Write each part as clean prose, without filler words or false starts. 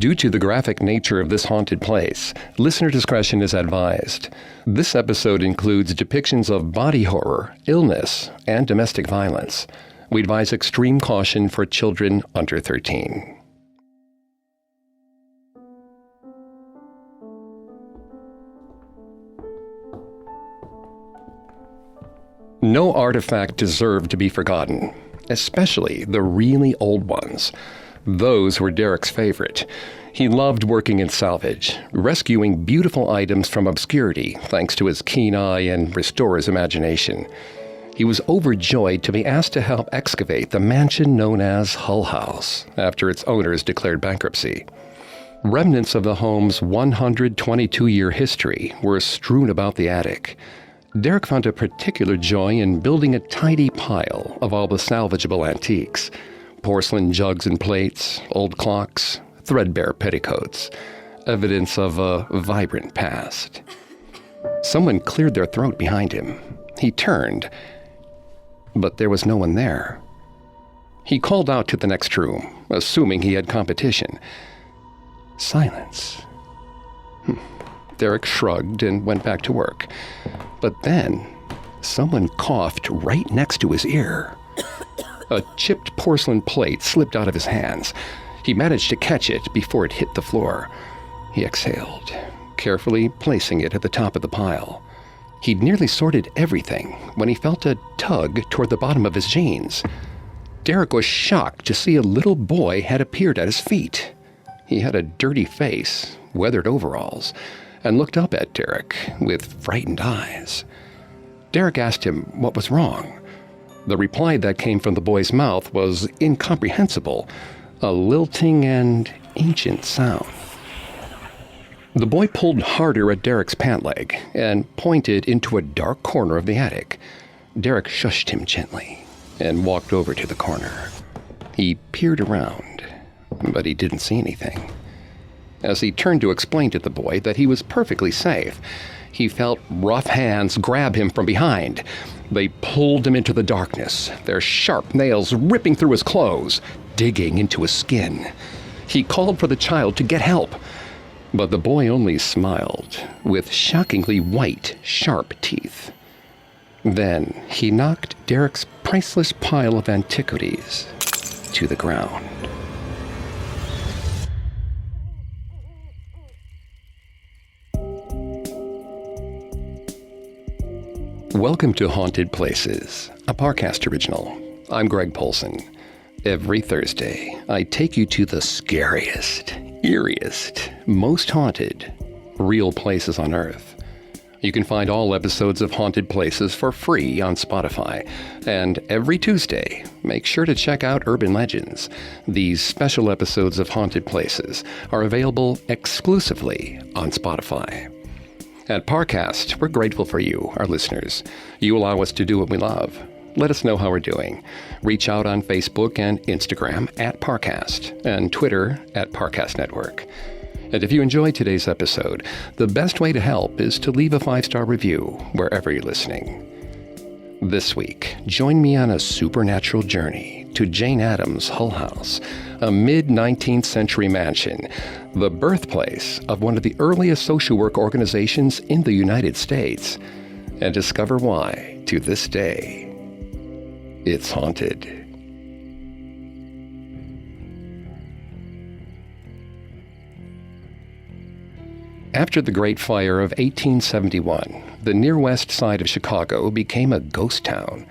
Due to the graphic nature of this haunted place, listener discretion is advised. This episode includes depictions of body horror, illness, and domestic violence. We advise extreme caution for children under 13. No artifact deserved to be forgotten, especially the really old ones. Those were Derek's favorite. He loved working in salvage, rescuing beautiful items from obscurity thanks to his keen eye and restorer's imagination. He was overjoyed to be asked to help excavate the mansion known as Hull House after its owners declared bankruptcy. Remnants of the home's 122-year history were strewn about the attic. Derek found a particular joy in building a tidy pile of all the salvageable antiques. Porcelain jugs and plates, old clocks, threadbare petticoats, evidence of a vibrant past. Someone cleared their throat behind him. He turned, but there was no one there. He called out to the next room, assuming he had competition. Silence. Derek shrugged and went back to work. But then, someone coughed right next to his ear. A chipped porcelain plate slipped out of his hands. He managed to catch it before it hit the floor. He exhaled, carefully placing it at the top of the pile. He'd nearly sorted everything when he felt a tug toward the bottom of his jeans. Derek was shocked to see a little boy had appeared at his feet. He had a dirty face, weathered overalls, and looked up at Derek with frightened eyes. Derek asked him what was wrong. The reply that came from the boy's mouth was incomprehensible, a lilting and ancient sound. The boy pulled harder at Derek's pant leg and pointed into a dark corner of the attic. Derek shushed him gently and walked over to the corner. He peered around, but he didn't see anything. As he turned to explain to the boy that he was perfectly safe, he felt rough hands grab him from behind. They pulled him into the darkness, their sharp nails ripping through his clothes, digging into his skin. He called for the child to get help, but the boy only smiled, with shockingly white, sharp teeth. Then he knocked Derek's priceless pile of antiquities to the ground. Welcome to Haunted Places, a Parcast original. I'm Greg Polson. Every Thursday, I take you to the scariest, eeriest, most haunted, real places on Earth. You can find all episodes of Haunted Places for free on Spotify. And every Tuesday, make sure to check out Urban Legends. These special episodes of Haunted Places are available exclusively on Spotify. At Parcast, we're grateful for you, our listeners. You allow us to do what we love. Let us know how we're doing. Reach out on Facebook and Instagram at Parcast and Twitter at Parcast Network. And if you enjoyed today's episode, the best way to help is to leave a 5-star review wherever you're listening. This week, join me on a supernatural journey to Jane Addams' Hull House, a mid-19th century mansion, the birthplace of one of the earliest social work organizations in the United States, and discover why, to this day, it's haunted. After the Great Fire of 1871, the near west side of Chicago became a ghost town.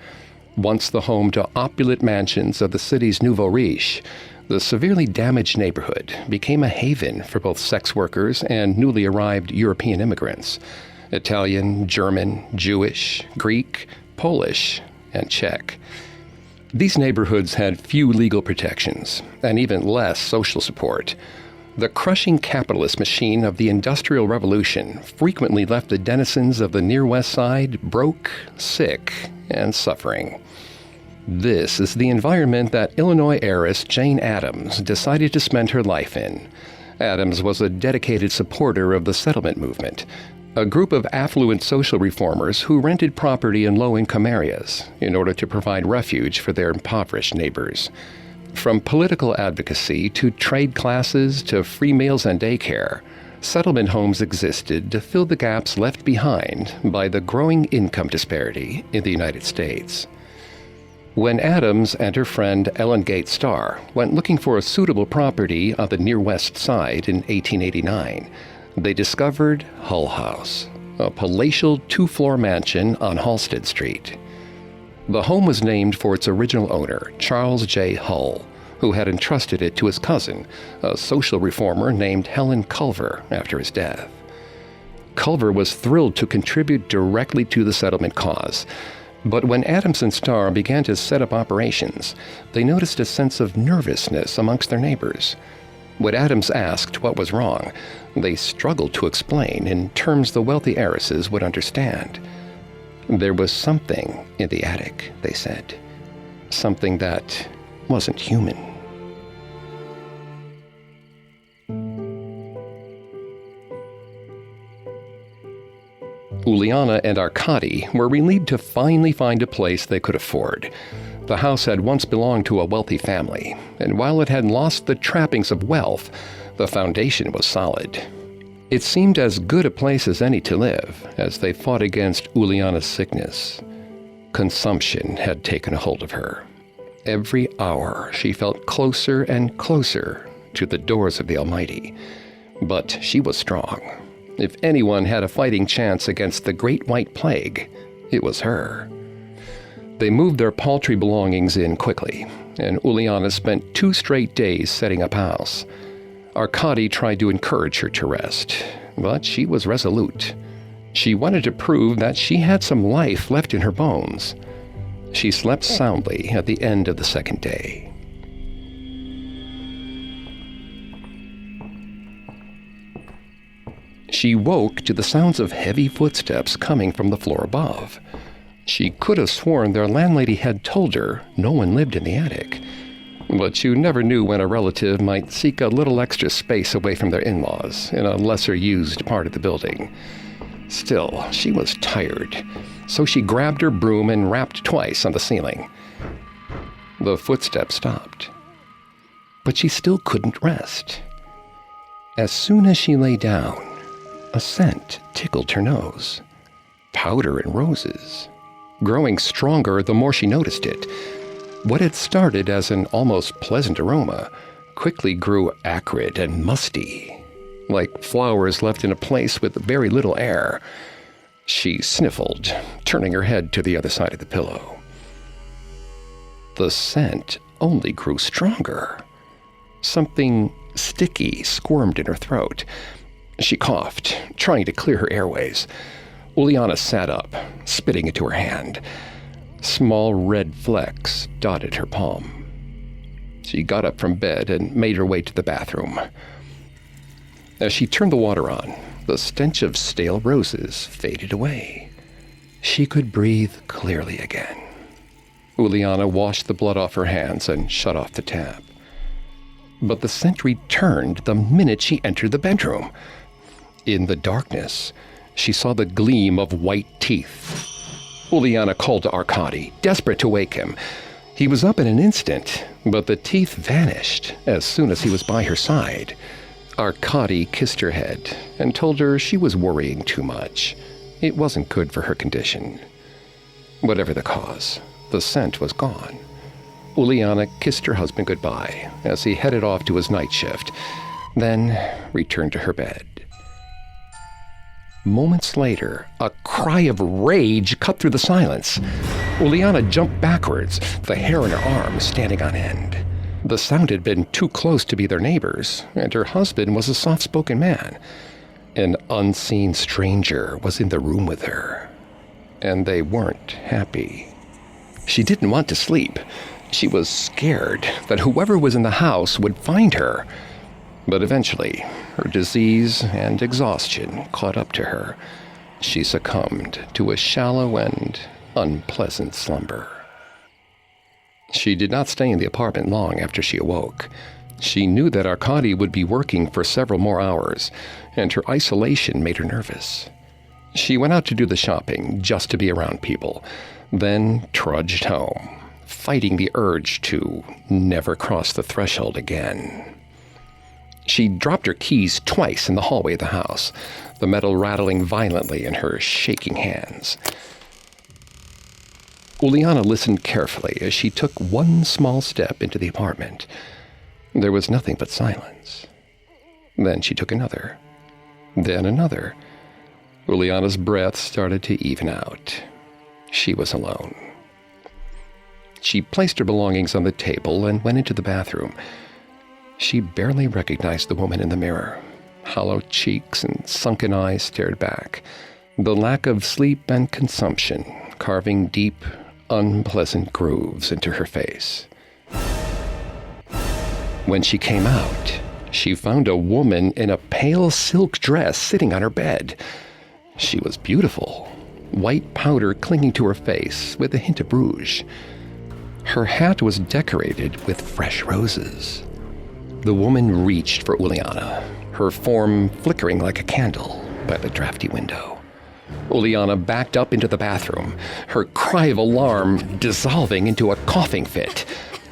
Once the home to opulent mansions of the city's nouveau riche, the severely damaged neighborhood became a haven for both sex workers and newly arrived European immigrants, Italian, German, Jewish, Greek, Polish, and Czech. These neighborhoods had few legal protections and even less social support. The crushing capitalist machine of the Industrial Revolution frequently left the denizens of the near West Side broke, sick, and suffering. This is the environment that Illinois heiress Jane Addams decided to spend her life in. Addams was a dedicated supporter of the settlement movement, a group of affluent social reformers who rented property in low-income areas in order to provide refuge for their impoverished neighbors. From political advocacy to trade classes to free meals and daycare, settlement homes existed to fill the gaps left behind by the growing income disparity in the United States. When Addams and her friend Ellen Gates Starr went looking for a suitable property on the near West Side in 1889, they discovered Hull House, a palatial two-floor mansion on Halsted Street. The home was named for its original owner, Charles J. Hull, who had entrusted it to his cousin, a social reformer named Helen Culver, after his death. Culver was thrilled to contribute directly to the settlement cause, but when Addams and Starr began to set up operations, they noticed a sense of nervousness amongst their neighbors. When Addams asked what was wrong, they struggled to explain in terms the wealthy heiresses would understand. There was something in the attic, they said. Something that wasn't human. Uliana and Arkady were relieved to finally find a place they could afford. The house had once belonged to a wealthy family, and while it had lost the trappings of wealth, the foundation was solid. It seemed as good a place as any to live as they fought against Uliana's sickness. Consumption had taken a hold of her. Every hour she felt closer and closer to the doors of the Almighty. But she was strong. If anyone had a fighting chance against the Great White Plague, it was her. They moved their paltry belongings in quickly, and Uliana spent 2 straight days setting up house. Arkady tried to encourage her to rest, but she was resolute. She wanted to prove that she had some life left in her bones. She slept soundly at the end of the 2nd day. She woke to the sounds of heavy footsteps coming from the floor above. She could have sworn their landlady had told her no one lived in the attic. But you never knew when a relative might seek a little extra space away from their in-laws in a lesser-used part of the building. Still, she was tired, so she grabbed her broom and rapped twice on the ceiling. The footsteps stopped, but she still couldn't rest. As soon as she lay down, a scent tickled her nose. Powder and roses. Growing stronger the more she noticed it. What had started as an almost pleasant aroma quickly grew acrid and musty, like flowers left in a place with very little air. She sniffled, turning her head to the other side of the pillow. The scent only grew stronger. Something sticky squirmed in her throat. She coughed, trying to clear her airways. Uliana sat up, spitting into her hand. Small red flecks dotted her palm. She got up from bed and made her way to the bathroom. As she turned the water on, the stench of stale roses faded away. She could breathe clearly again. Uliana washed the blood off her hands and shut off the tap. But the scent returned the minute she entered the bedroom. In the darkness, she saw the gleam of white teeth. Uliana called to Arkady, desperate to wake him. He was up in an instant, but the teeth vanished as soon as he was by her side. Arkady kissed her head and told her she was worrying too much. It wasn't good for her condition. Whatever the cause, the scent was gone. Uliana kissed her husband goodbye as he headed off to his night shift, then returned to her bed. Moments later, a cry of rage cut through the silence. Uliana jumped backwards, the hair on her arm standing on end. The sound had been too close to be their neighbors, and her husband was a soft-spoken man. An unseen stranger was in the room with her, and they weren't happy. She didn't want to sleep. She was scared that whoever was in the house would find her. But eventually, her disease and exhaustion caught up to her. She succumbed to a shallow and unpleasant slumber. She did not stay in the apartment long after she awoke. She knew that Arkady would be working for several more hours, and her isolation made her nervous. She went out to do the shopping just to be around people, then trudged home, fighting the urge to never cross the threshold again. She dropped her keys twice in the hallway of the house, the metal rattling violently in her shaking hands. Uliana listened carefully as she took one small step into the apartment. There was nothing but silence. Then she took another. Then another. Uliana's breath started to even out. She was alone. She placed her belongings on the table and went into the bathroom. She barely recognized the woman in the mirror. Hollow cheeks and sunken eyes stared back. The lack of sleep and consumption carving deep, unpleasant grooves into her face. When she came out, she found a woman in a pale silk dress sitting on her bed. She was beautiful, white powder clinging to her face with a hint of rouge. Her hat was decorated with fresh roses. The woman reached for Uliana, her form flickering like a candle by the drafty window. Uliana backed up into the bathroom, her cry of alarm dissolving into a coughing fit.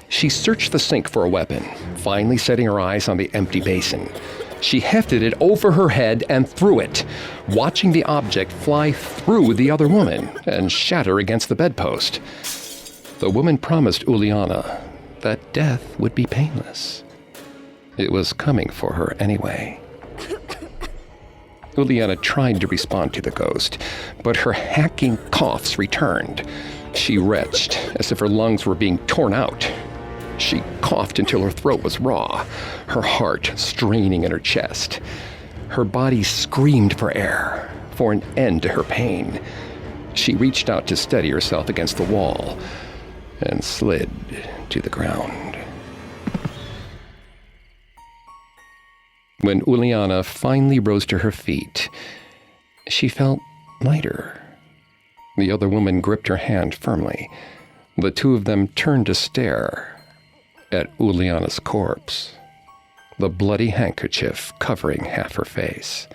She searched the sink for a weapon, finally setting her eyes on the empty basin. She hefted it over her head and threw it, watching the object fly through the other woman and shatter against the bedpost. The woman promised Uliana that death would be painless. It was coming for her anyway. Uliana tried to respond to the ghost, but her hacking coughs returned. She retched as if her lungs were being torn out. She coughed until her throat was raw, her heart straining in her chest. Her body screamed for air, for an end to her pain. She reached out to steady herself against the wall and slid to the ground. When Uliana finally rose to her feet, she felt lighter. The other woman gripped her hand firmly. The two of them turned to stare at Uliana's corpse, the bloody handkerchief covering half her face.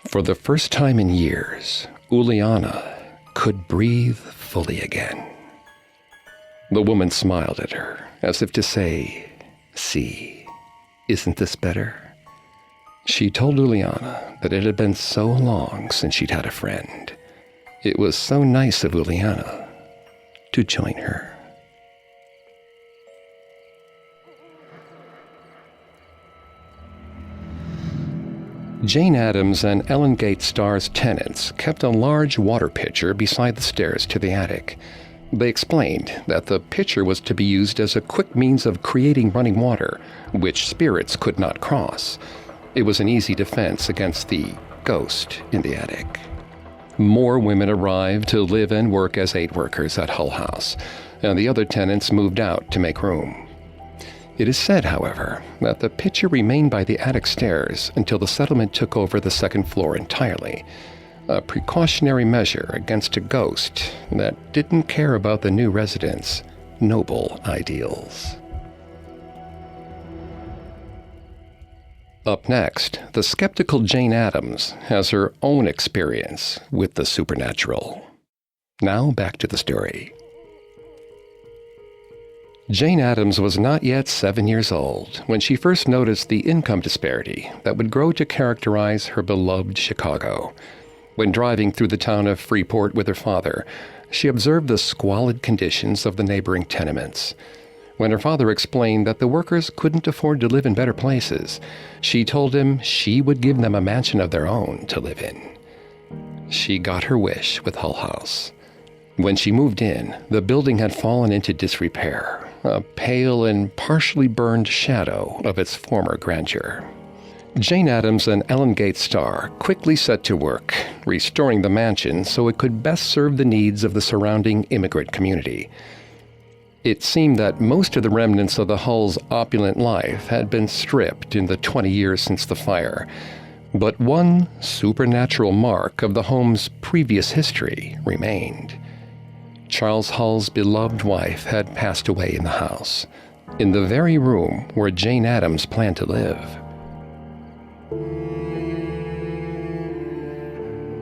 For the first time in years, Uliana could breathe fully again. The woman smiled at her, as if to say, "See, isn't this better?" She told Uliana that it had been so long since she'd had a friend. It was so nice of Uliana to join her. Jane Addams and Ellen Gates Starr's tenants kept a large water pitcher beside the stairs to the attic. They explained that the pitcher was to be used as a quick means of creating running water, which spirits could not cross. It was an easy defense against the ghost in the attic. More women arrived to live and work as aid workers at Hull House, and the other tenants moved out to make room. It is said, however, that the pitcher remained by the attic stairs until the settlement took over the second floor entirely, a precautionary measure against a ghost that didn't care about the new residents' noble ideals. Up next, the skeptical Jane Addams has her own experience with the supernatural. Now back to the story. Jane Addams was not yet 7 years old when she first noticed the income disparity that would grow to characterize her beloved Chicago. When driving through the town of Freeport with her father, she observed the squalid conditions of the neighboring tenements. When her father explained that the workers couldn't afford to live in better places, she told him she would give them a mansion of their own to live in. She got her wish with Hull House. When she moved in, the building had fallen into disrepair, a pale and partially burned shadow of its former grandeur. Jane Addams and Ellen Gates Starr quickly set to work, restoring the mansion so it could best serve the needs of the surrounding immigrant community. It seemed that most of the remnants of the Hull's opulent life had been stripped in the 20 years since the fire, but one supernatural mark of the home's previous history remained. Charles Hull's beloved wife had passed away in the house, in the very room where Jane Addams planned to live.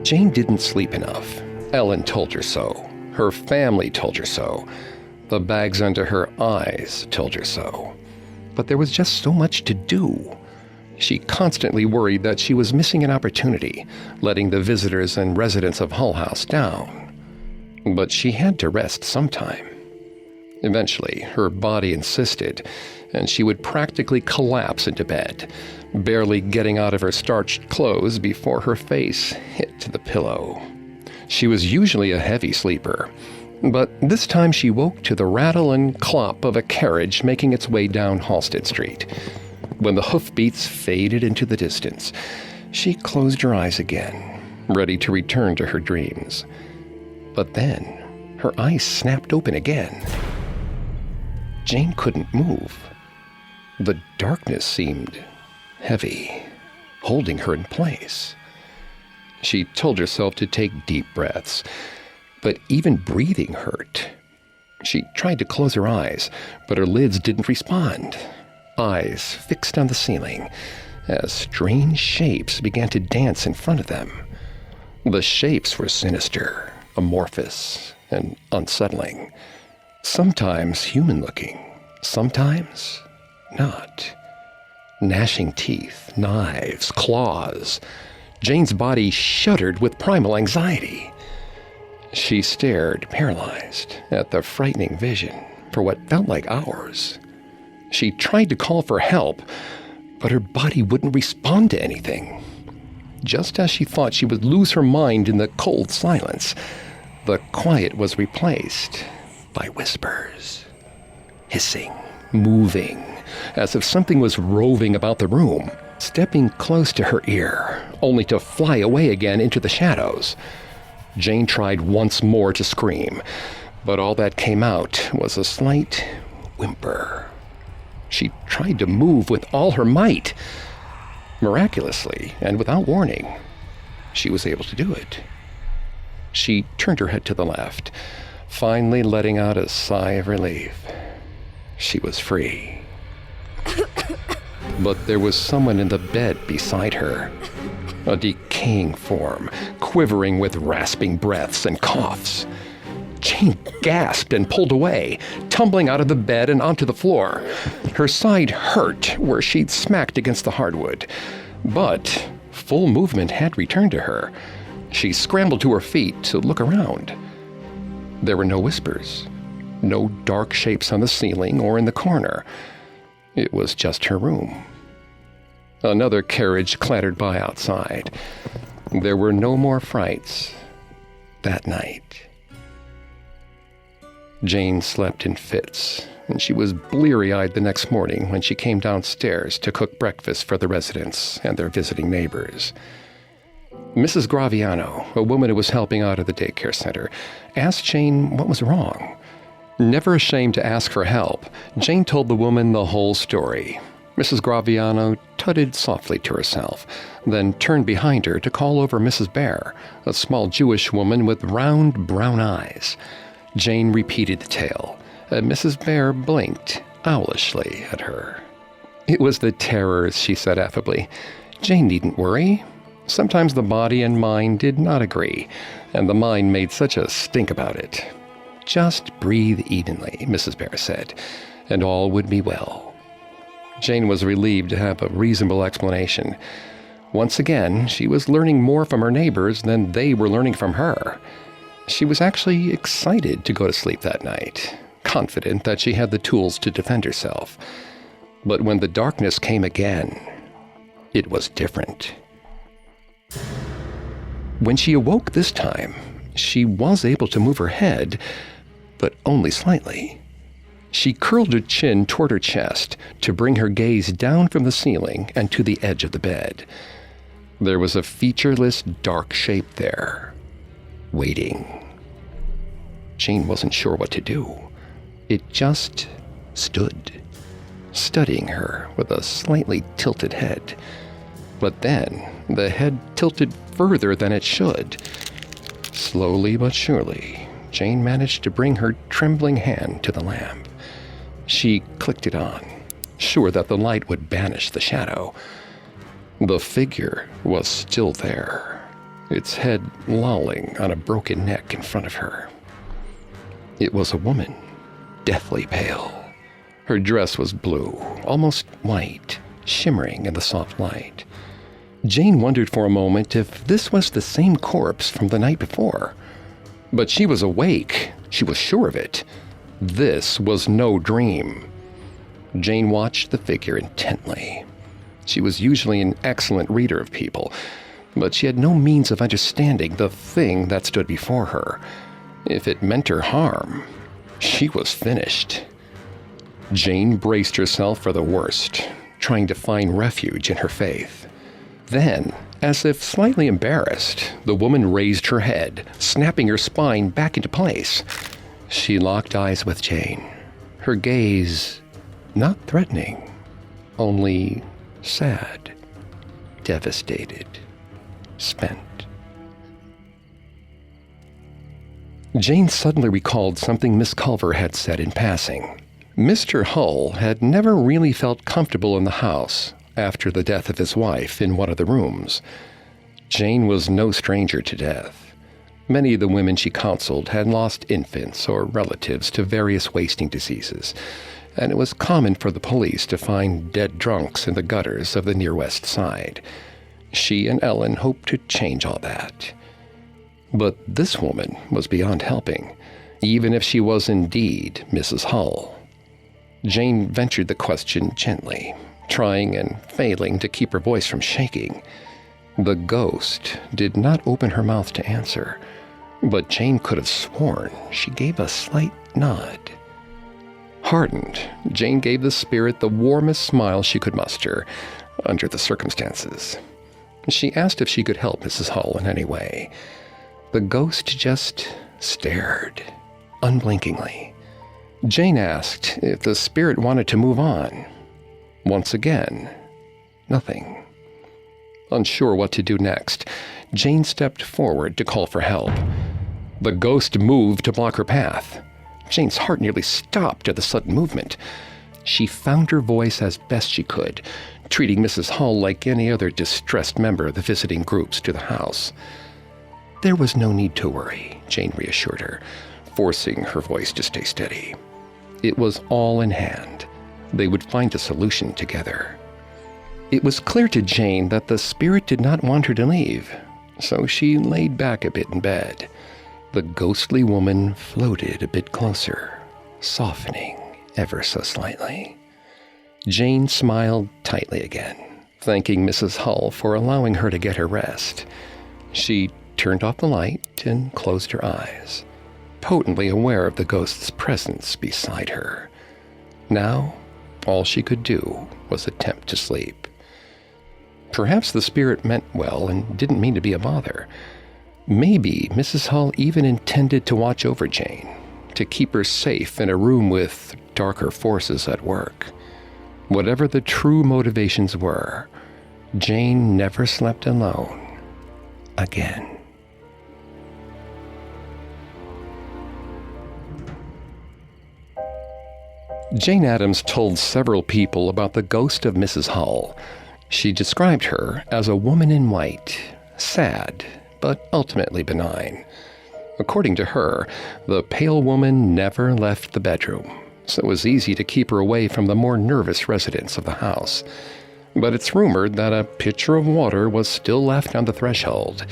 Jane didn't sleep enough. Ellen told her so. Her family told her so. The bags under her eyes told her so. But there was just so much to do. She constantly worried that she was missing an opportunity, letting the visitors and residents of Hull House down. But she had to rest sometime. Eventually, her body insisted, and she would practically collapse into bed, barely getting out of her starched clothes before her face hit the pillow. She was usually a heavy sleeper, but this time she woke to the rattle and clop of a carriage making its way down Halsted Street. When the hoofbeats faded into the distance, she closed her eyes again, ready to return to her dreams. But then, her eyes snapped open again. Jane couldn't move. The darkness seemed heavy, holding her in place. She told herself to take deep breaths, but even breathing hurt. She tried to close her eyes, but her lids didn't respond. Eyes fixed on the ceiling, as strange shapes began to dance in front of them. The shapes were sinister, amorphous, and unsettling. Sometimes human-looking, sometimes not. Gnashing teeth, knives, claws. Jane's body shuddered with primal anxiety. She stared, paralyzed, at the frightening vision for what felt like hours. She tried to call for help, but her body wouldn't respond to anything. Just as she thought she would lose her mind in the cold silence, the quiet was replaced by whispers, hissing, moving, as if something was roving about the room, stepping close to her ear, only to fly away again into the shadows. Jane tried once more to scream, but all that came out was a slight whimper. She tried to move with all her might. Miraculously, and without warning, she was able to do it. She turned her head to the left, finally letting out a sigh of relief. She was free. But there was someone in the bed beside her, a decaying form, quivering with rasping breaths and coughs. Jane gasped and pulled away, tumbling out of the bed and onto the floor. Her side hurt where she'd smacked against the hardwood, but full movement had returned to her. She scrambled to her feet to look around. There were no whispers, no dark shapes on the ceiling or in the corner. It was just her room. Another carriage clattered by outside. There were no more frights that night. Jane slept in fits, and she was bleary-eyed the next morning when she came downstairs to cook breakfast for the residents and their visiting neighbors. Mrs. Graviano, a woman who was helping out at the daycare center, asked Jane what was wrong. Never ashamed to ask for help, Jane told the woman the whole story. Mrs. Graviano tutted softly to herself, then turned behind her to call over Mrs. Bear, a small Jewish woman with round brown eyes. Jane repeated the tale, and Mrs. Bear blinked owlishly at her. It was the terrors, she said affably. Jane needn't worry. Sometimes the body and mind did not agree, and the mind made such a stink about it. Just breathe evenly, Mrs. Bear said, and all would be well. Jane was relieved to have a reasonable explanation. Once again, she was learning more from her neighbors than they were learning from her. She was actually excited to go to sleep that night, confident that she had the tools to defend herself. But when the darkness came again, it was different. When she awoke this time, she was able to move her head, but only slightly. She curled her chin toward her chest to bring her gaze down from the ceiling and to the edge of the bed. There was a featureless, dark shape there, waiting. Jane wasn't sure what to do. It just stood, studying her with a slightly tilted head. But then the head tilted further than it should. Slowly but surely, Jane managed to bring her trembling hand to the lamp. She clicked it on, sure that the light would banish the shadow. The figure was still there, its head lolling on a broken neck in front of her. It was a woman, deathly pale. Her dress was blue, almost white, shimmering in the soft light. Jane wondered for a moment if this was the same corpse from the night before. But she was awake. She was sure of it. This was no dream. Jane watched the figure intently. She was usually an excellent reader of people, but she had no means of understanding the thing that stood before her. If it meant her harm, she was finished. Jane braced herself for the worst, trying to find refuge in her faith. Then, as if slightly embarrassed, the woman raised her head, snapping her spine back into place. She locked eyes with Jane, her gaze not threatening, only sad, devastated, spent. Jane suddenly recalled something Miss Culver had said in passing. Mr. Hull had never really felt comfortable in the house after the death of his wife in one of the rooms. Jane was no stranger to death. Many of the women she counseled had lost infants or relatives to various wasting diseases, and it was common for the police to find dead drunks in the gutters of the near West Side. She and Ellen hoped to change all that. But this woman was beyond helping, even if she was indeed Mrs. Hull. Jane ventured the question gently, trying and failing to keep her voice from shaking. The ghost did not open her mouth to answer, but Jane could have sworn she gave a slight nod. Heartened, Jane gave the spirit the warmest smile she could muster under the circumstances. She asked if she could help Mrs. Hull in any way. The ghost just stared, unblinkingly. Jane asked if the spirit wanted to move on. Once again, nothing. Unsure what to do next, Jane stepped forward to call for help. The ghost moved to block her path. Jane's heart nearly stopped at the sudden movement. She found her voice as best she could, treating Mrs. Hull like any other distressed member of the visiting groups to the house. There was no need to worry, Jane reassured her, forcing her voice to stay steady. It was all in hand. They would find a solution together. It was clear to Jane that the spirit did not want her to leave, so she laid back a bit in bed. The ghostly woman floated a bit closer, softening ever so slightly. Jane smiled tightly again, thanking Mrs. Hull for allowing her to get her rest. She turned off the light and closed her eyes, potently aware of the ghost's presence beside her. Now, all she could do was attempt to sleep. Perhaps the spirit meant well and didn't mean to be a bother. Maybe Mrs. Hull even intended to watch over Jane, to keep her safe in a room with darker forces at work. Whatever the true motivations were, Jane never slept alone again. Jane Addams told several people about the ghost of Mrs. Hull. She described her as a woman in white, sad, but ultimately benign. According to her, the pale woman never left the bedroom, so it was easy to keep her away from the more nervous residents of the house. But it's rumored that a pitcher of water was still left on the threshold,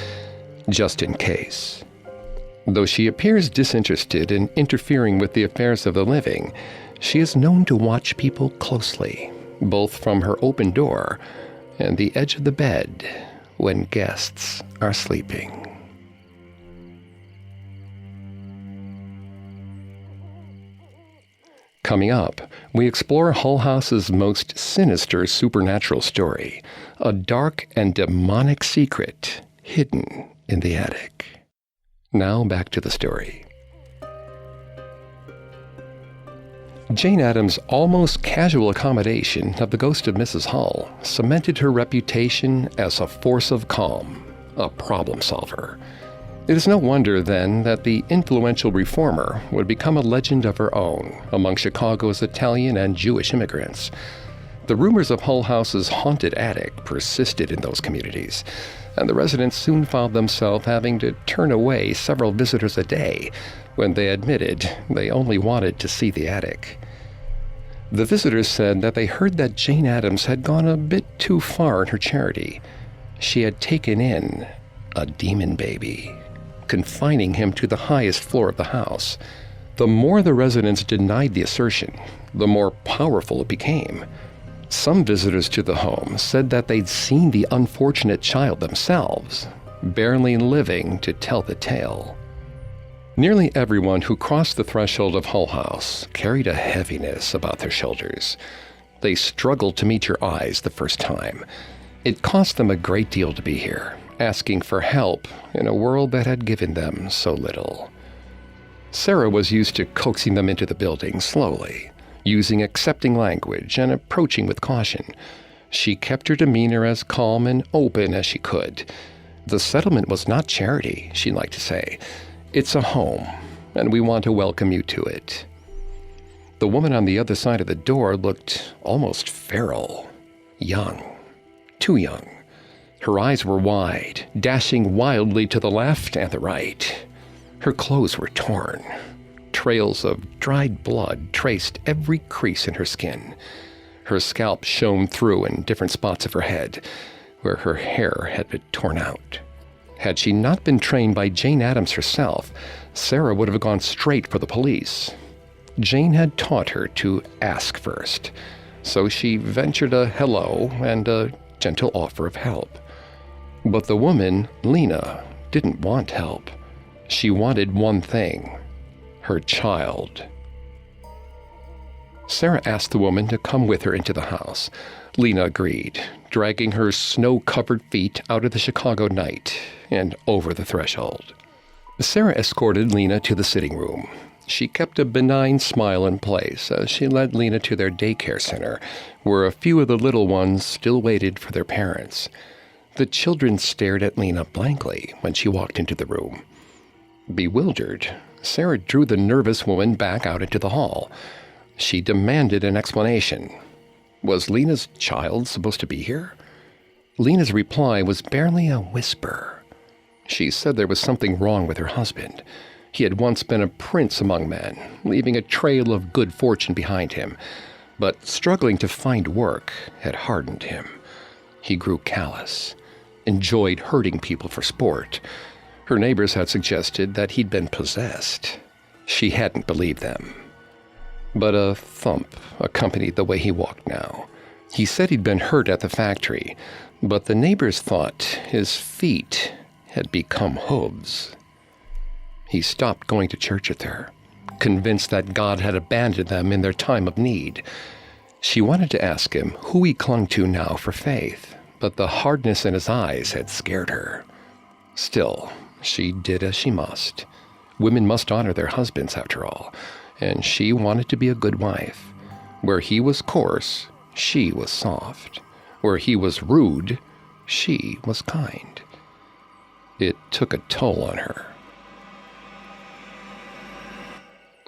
just in case. Though she appears disinterested in interfering with the affairs of the living, she is known to watch people closely, both from her open door and the edge of the bed when guests are sleeping. Coming up, we explore Hull House's most sinister supernatural story, a dark and demonic secret hidden in the attic. Now back to the story. Jane Addams' almost casual accommodation of the ghost of Mrs. Hull cemented her reputation as a force of calm, a problem solver. It is no wonder, then, that the influential reformer would become a legend of her own among Chicago's Italian and Jewish immigrants. The rumors of Hull House's haunted attic persisted in those communities, and the residents soon found themselves having to turn away several visitors a day when they admitted they only wanted to see the attic. The visitors said that they heard that Jane Addams had gone a bit too far in her charity. She had taken in a demon baby, confining him to the highest floor of the house. The more the residents denied the assertion, the more powerful it became. Some visitors to the home said that they'd seen the unfortunate child themselves, barely living to tell the tale. Nearly everyone who crossed the threshold of Hull House carried a heaviness about their shoulders. They struggled to meet your eyes the first time. It cost them a great deal to be here, asking for help in a world that had given them so little. Sarah was used to coaxing them into the building slowly, using accepting language and approaching with caution. She kept her demeanor as calm and open as she could. The settlement was not charity, she liked to say. It's a home, and we want to welcome you to it. The woman on the other side of the door looked almost feral, young, too young. Her eyes were wide, dashing wildly to the left and the right. Her clothes were torn. Trails of dried blood traced every crease in her skin. Her scalp shone through in different spots of her head, where her hair had been torn out. Had she not been trained by Jane Addams herself, Sarah would have gone straight for the police. Jane had taught her to ask first, so she ventured a hello and a gentle offer of help. But the woman, Lena, didn't want help. She wanted one thing: her child. Sarah asked the woman to come with her into the house. Lena agreed, dragging her snow-covered feet out of the Chicago night and over the threshold. Sarah escorted Lena to the sitting room. She kept a benign smile in place as she led Lena to their daycare center, where a few of the little ones still waited for their parents. The children stared at Lena blankly when she walked into the room. Bewildered, Sarah drew the nervous woman back out into the hall. She demanded an explanation. Was Lena's child supposed to be here? Lena's reply was barely a whisper. She said there was something wrong with her husband. He had once been a prince among men, leaving a trail of good fortune behind him, but struggling to find work had hardened him. He grew callous, enjoyed hurting people for sport. Her neighbors had suggested that he'd been possessed. She hadn't believed them. But a thump accompanied the way he walked now. He said he'd been hurt at the factory, but the neighbors thought his feet had become hooves. He stopped going to church with her, convinced that God had abandoned them in their time of need. She wanted to ask him who he clung to now for faith, but the hardness in his eyes had scared her. Still, she did as she must. Women must honor their husbands, after all, and she wanted to be a good wife. Where he was coarse, she was soft. Where he was rude, she was kind. It took a toll on her.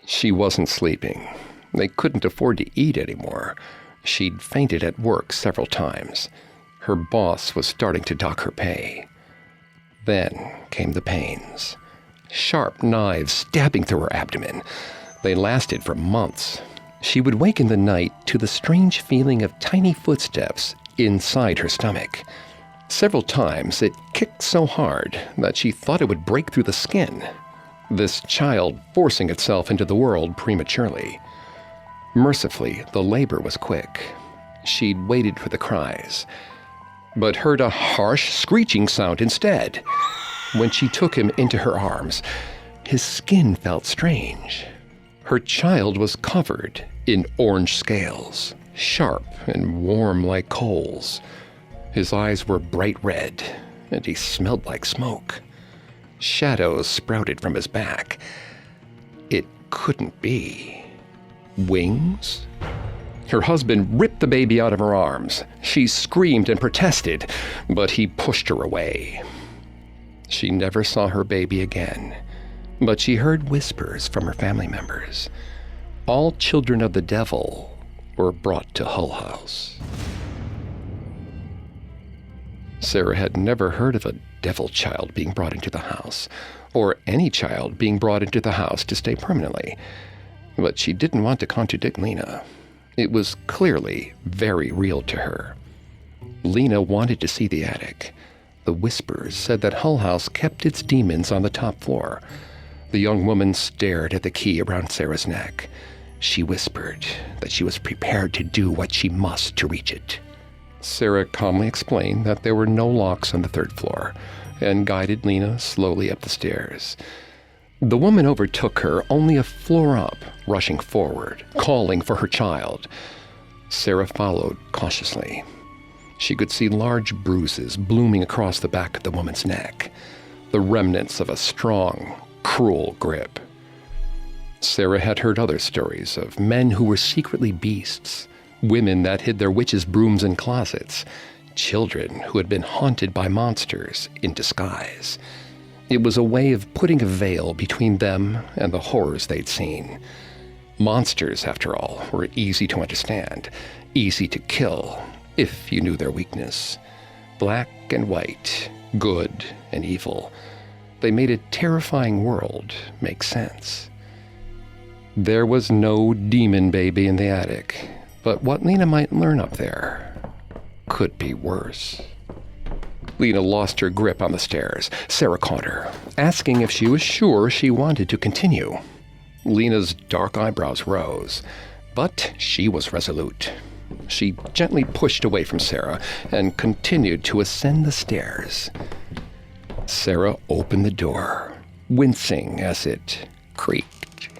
She wasn't sleeping. They couldn't afford to eat anymore. She'd fainted at work several times. Her boss was starting to dock her pay. Then came the pains. Sharp knives stabbing through her abdomen. They lasted for months. She would wake in the night to the strange feeling of tiny footsteps inside her stomach. Several times it kicked so hard that she thought it would break through the skin. This child forcing itself into the world prematurely. Mercifully, the labor was quick. She'd waited for the cries, but heard a harsh screeching sound instead. When she took him into her arms, his skin felt strange. Her child was covered in orange scales, sharp and warm like coals. His eyes were bright red, and he smelled like smoke. Shadows sprouted from his back. It couldn't be. Wings? Her husband ripped the baby out of her arms. She screamed and protested, but he pushed her away. She never saw her baby again, but she heard whispers from her family members. All children of the devil were brought to Hull House. Sarah had never heard of a devil child being brought into the house, or any child being brought into the house to stay permanently. But she didn't want to contradict Lena. It was clearly very real to her. Lena wanted to see the attic. The whispers said that Hull House kept its demons on the top floor. The young woman stared at the key around Sarah's neck. She whispered that she was prepared to do what she must to reach it. Sarah calmly explained that there were no locks on the third floor and guided Lena slowly up the stairs. The woman overtook her only a floor up, rushing forward, calling for her child. Sarah followed cautiously. She could see large bruises blooming across the back of the woman's neck, the remnants of a strong, cruel grip. Sarah had heard other stories of men who were secretly beasts, women that hid their witches' brooms in closets, children who had been haunted by monsters in disguise. It was a way of putting a veil between them and the horrors they'd seen. Monsters, after all, were easy to understand, easy to kill, if you knew their weakness. Black and white, good and evil. They made a terrifying world make sense. There was no demon baby in the attic, but what Lena might learn up there could be worse. Lena lost her grip on the stairs. Sarah caught her, asking if she was sure she wanted to continue. Lena's dark eyebrows rose, but she was resolute. She gently pushed away from Sarah and continued to ascend the stairs. Sarah opened the door, wincing as it creaked.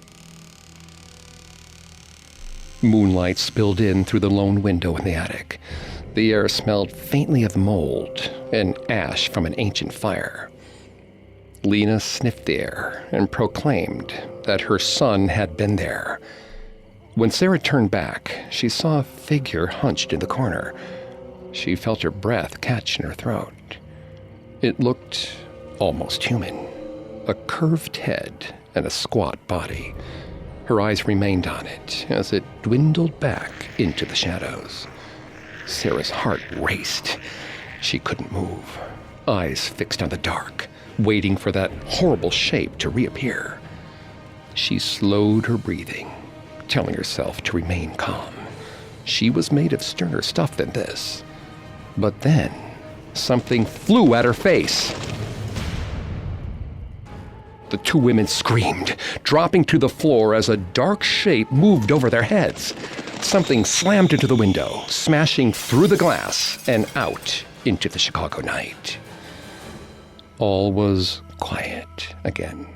Moonlight spilled in through the lone window in the attic. The air smelled faintly of mold and ash from an ancient fire. Lena sniffed the air and proclaimed that her son had been there. When Sarah turned back, she saw a figure hunched in the corner. She felt her breath catch in her throat. It looked almost human. A curved head and a squat body. Her eyes remained on it as it dwindled back into the shadows. Sarah's heart raced. She couldn't move, eyes fixed on the dark, waiting for that horrible shape to reappear. She slowed her breathing, telling herself to remain calm. She was made of sterner stuff than this. But then, something flew at her face. The two women screamed, dropping to the floor as a dark shape moved over their heads. Something slammed into the window, smashing through the glass and out into the Chicago night. All was quiet again.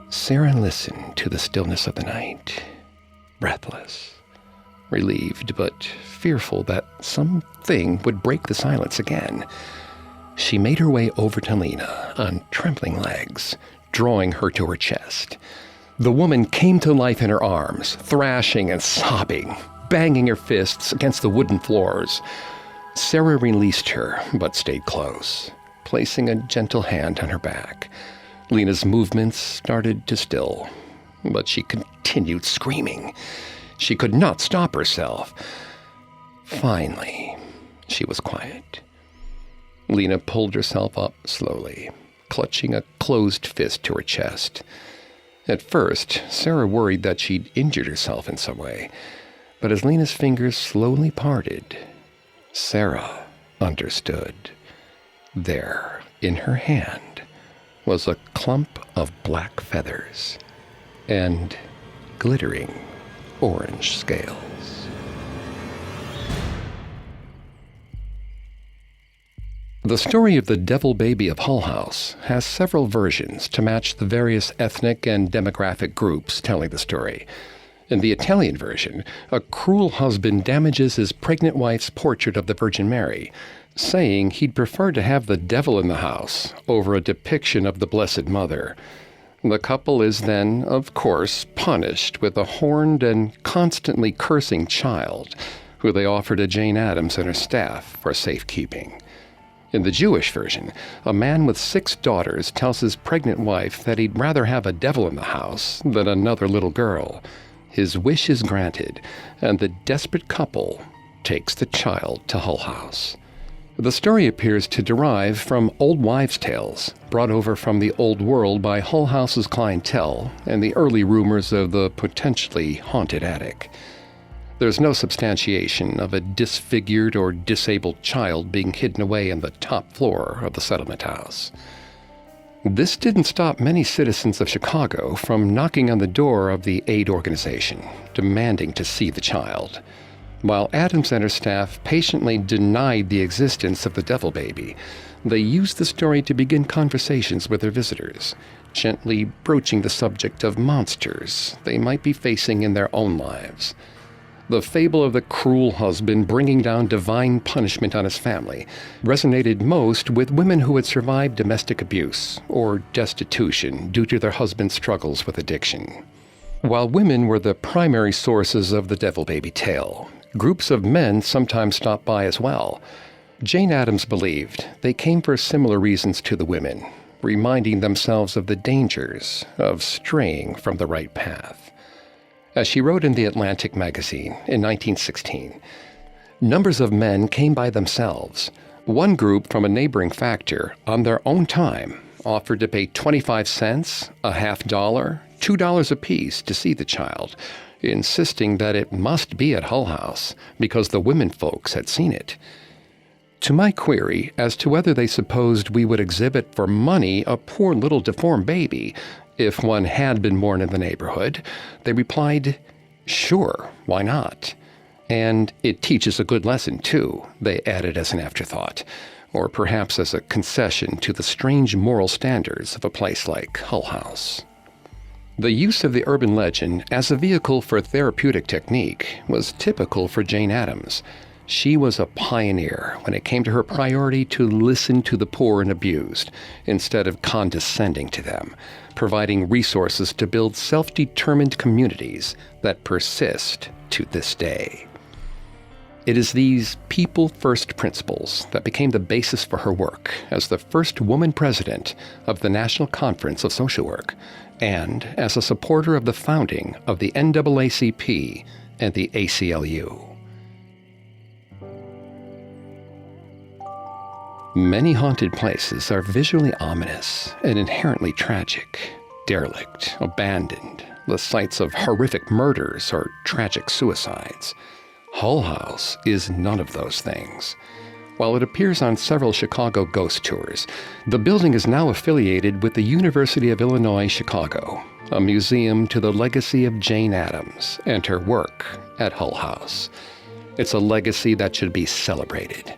Sarah listened to the stillness of the night, breathless, relieved but fearful that something would break the silence again. She made her way over to Lena on trembling legs, drawing her to her chest. The woman came to life in her arms, thrashing and sobbing, banging her fists against the wooden floors. Sarah released her, but stayed close, placing a gentle hand on her back. Lena's movements started to still, but she continued screaming. She could not stop herself. Finally, she was quiet. Lena pulled herself up slowly, clutching a closed fist to her chest. At first, Sarah worried that she'd injured herself in some way, but as Lena's fingers slowly parted, Sarah understood. There, in her hand, was a clump of black feathers and glittering orange scales. The story of the Devil Baby of Hull House has several versions to match the various ethnic and demographic groups telling the story. In the Italian version, a cruel husband damages his pregnant wife's portrait of the Virgin Mary, saying he'd prefer to have the devil in the house over a depiction of the Blessed Mother. The couple is then, of course, punished with a horned and constantly cursing child, who they offer to Jane Addams and her staff for safekeeping. In the Jewish version, a man with 6 daughters tells his pregnant wife that he'd rather have a devil in the house than another little girl. his wish is granted, and the desperate couple takes the child to Hull House. The story appears to derive from old wives' tales brought over from the old world by Hull House's clientele and the early rumors of the potentially haunted attic. There's no substantiation of a disfigured or disabled child being hidden away in the top floor of the settlement house. This didn't stop many citizens of Chicago from knocking on the door of the aid organization, demanding to see the child. While Addams and her staff patiently denied the existence of the devil baby, they used the story to begin conversations with their visitors, gently broaching the subject of monsters they might be facing in their own lives. The fable of the cruel husband bringing down divine punishment on his family resonated most with women who had survived domestic abuse or destitution due to their husband's struggles with addiction. While women were the primary sources of the devil baby tale, groups of men sometimes stopped by as well. Jane Addams believed they came for similar reasons to the women, reminding themselves of the dangers of straying from the right path. As she wrote in the Atlantic magazine in 1916, numbers of men came by themselves. One group from a neighboring factor, on their own time, offered to pay 25 cents, a $50, $2 apiece to see the child, insisting that it must be at Hull House because the women folks had seen it. To my query as to whether they supposed we would exhibit for money a poor little deformed baby if one had been born in the neighborhood, they replied, "Sure, why not? And it teaches a good lesson, too," they added as an afterthought, or perhaps as a concession to the strange moral standards of a place like Hull House. The use of the urban legend as a vehicle for therapeutic technique was typical for Jane Addams. She was a pioneer when it came to her priority to listen to the poor and abused, instead of condescending to them, providing resources to build self-determined communities that persist to this day. It is these people-first principles that became the basis for her work as the first woman president of the National Conference of Social Work, and as a supporter of the founding of the NAACP and the ACLU. Many haunted places are visually ominous and inherently tragic, derelict, abandoned, the sites of horrific murders or tragic suicides. Hull House is none of those things. While it appears on several Chicago ghost tours, the building is now affiliated with the University of Illinois Chicago, a museum to the legacy of Jane Addams and her work at Hull House. It's a legacy that should be celebrated.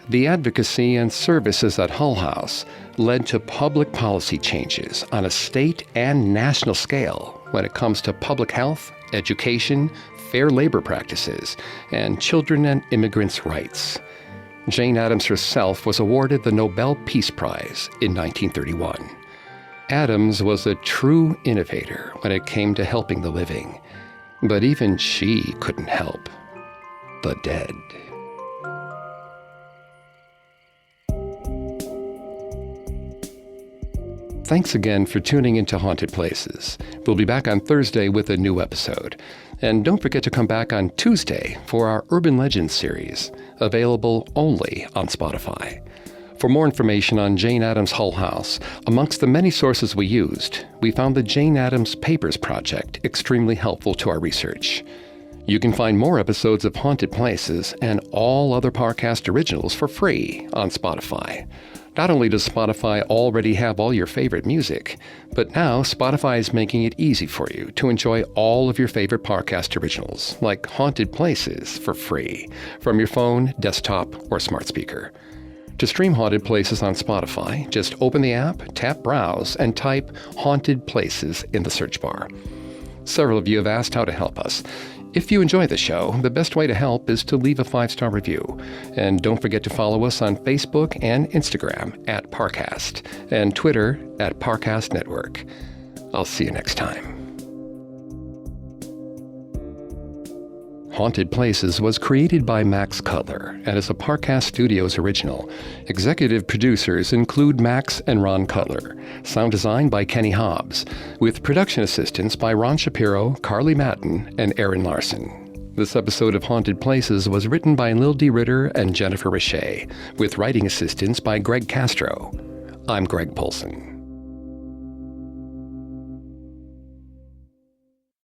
The advocacy and services at Hull House led to public policy changes on a state and national scale when it comes to public health, education, fair labor practices, and children and immigrants' rights. Jane Addams herself was awarded the Nobel Peace Prize in 1931. Addams was a true innovator when it came to helping the living, but even she couldn't help the dead. Thanks again for tuning into Haunted Places. We'll be back on Thursday with a new episode. And don't forget to come back on Tuesday for our Urban Legends series, available only on Spotify. For more information on Jane Addams' Hull House, amongst the many sources we used, we found the Jane Addams Papers Project extremely helpful to our research. You can find more episodes of Haunted Places and all other Parcast originals for free on Spotify. Not only does Spotify already have all your favorite music, but now Spotify is making it easy for you to enjoy all of your favorite Parcast originals, like Haunted Places, for free, from your phone, desktop, or smart speaker. To stream Haunted Places on Spotify, just open the app, tap Browse, and type Haunted Places in the search bar. Several of you have asked how to help us. If you enjoy the show, the best way to help is to leave a 5-star review. And don't forget to follow us on Facebook and Instagram at Parcast, and Twitter at Parcast Network. I'll see you next time. Haunted Places was created by Max Cutler and is a Parcast Studios original. Executive producers include Max and Ron Cutler. Sound design by Kenny Hobbs, with production assistance by Ron Shapiro, Carly Madden, and Aaron Larson. This episode of Haunted Places was written by Lil D. Ritter and Jennifer Richey, with writing assistance by Greg Castro. I'm Greg Polson.